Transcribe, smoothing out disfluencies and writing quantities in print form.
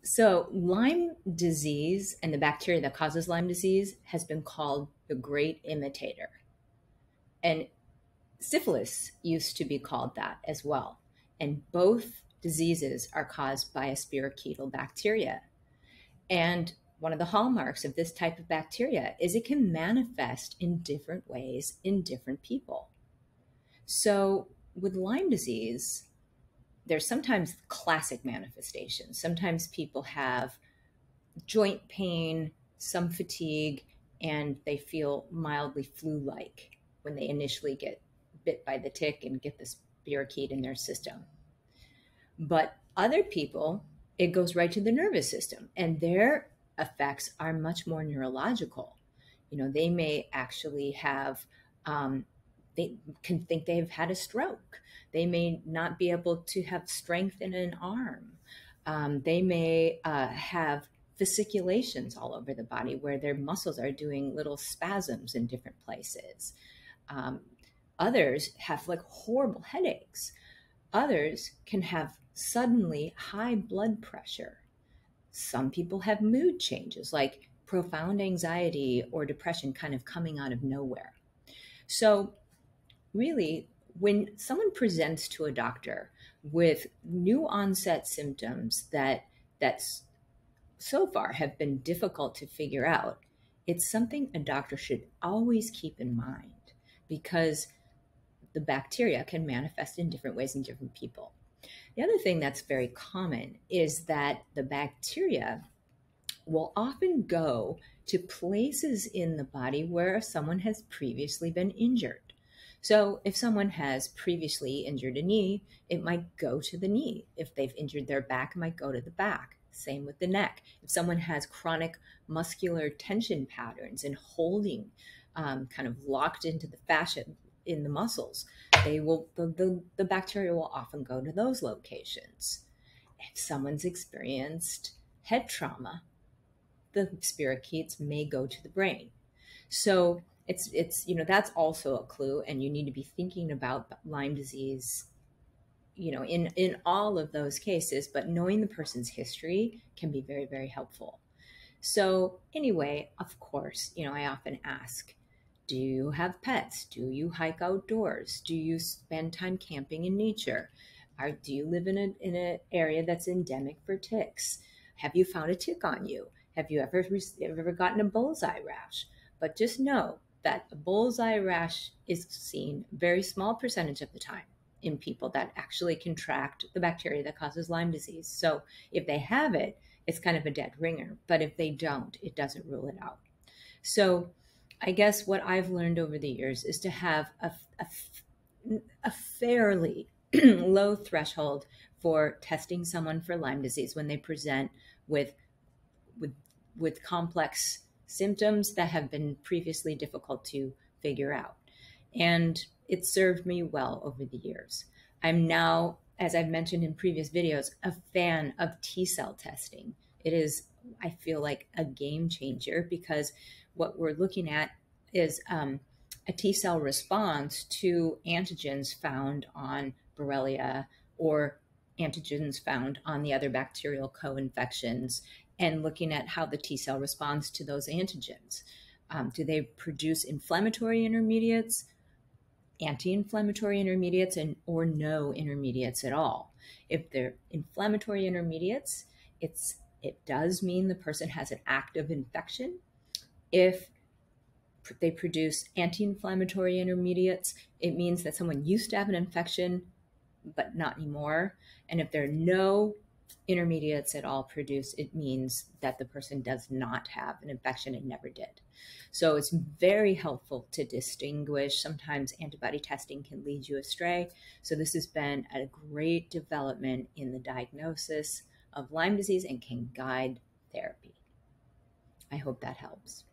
So Lyme disease and the bacteria that causes Lyme disease has been called the great imitator. And syphilis used to be called that as well. And both diseases are caused by a spirochetal bacteria. And one of the hallmarks of this type of bacteria is it can manifest in different ways in different people. So with Lyme disease, there's sometimes classic manifestations. Sometimes people have joint pain, some fatigue, and they feel mildly flu-like when they initially get bit by the tick and get the spirochete in their system. But other people, it goes right to the nervous system, and their effects are much more neurological. They may actually have, they can think they've had a stroke. They may not be able to have strength in an arm. They may have fasciculations all over the body where their muscles are doing little spasms in different places. Others have like horrible headaches. Others can have suddenly high blood pressure. Some people have mood changes like profound anxiety or depression kind of coming out of nowhere. So really, when someone presents to a doctor with new onset symptoms that's so far have been difficult to figure out, it's something a doctor should always keep in mind because the bacteria can manifest in different ways in different people. The other thing that's very common is that the bacteria will often go to places in the body where someone has previously been injured. So if someone has previously injured a knee, it might go to the knee. If they've injured their back, it might go to the back. Same with the neck. If someone has chronic muscular tension patterns and holding kind of locked into the fascia in the muscles, the bacteria will often go to those locations. If someone's experienced head trauma, the spirochetes may go to the brain. So it's that's also a clue, and you need to be thinking about Lyme disease in all of those cases, but knowing the person's history can be very, very helpful. So anyway, of course, I often ask, do you have pets? Do you hike outdoors? Do you spend time camping in nature? Do you live in an area that's endemic for ticks? Have you found a tick on you? Have you ever gotten a bullseye rash? But just know that a bullseye rash is seen a very small percentage of the time in people that actually contract the bacteria that causes Lyme disease. So if they have it, it's kind of a dead ringer. But if they don't, it doesn't rule it out. So I guess what I've learned over the years is to have a fairly low threshold for testing someone for Lyme disease when they present with complex symptoms that have been previously difficult to figure out. And it served me well over the years. I'm now, as I've mentioned in previous videos, a fan of T-cell testing. It is, I feel like, a game changer because what we're looking at is a T-cell response to antigens found on Borrelia or antigens found on the other bacterial co-infections, and looking at how the T-cell responds to those antigens. Do they produce inflammatory intermediates, anti-inflammatory intermediates, or no intermediates at all? If they're inflammatory intermediates, it does mean the person has an active infection. If they produce anti-inflammatory intermediates, it means that someone used to have an infection, but not anymore. And if there are no intermediates at all produced, it means that the person does not have an infection and never did. So it's very helpful to distinguish. Sometimes antibody testing can lead you astray. So this has been a great development in the diagnosis of Lyme disease and can guide therapy. I hope that helps.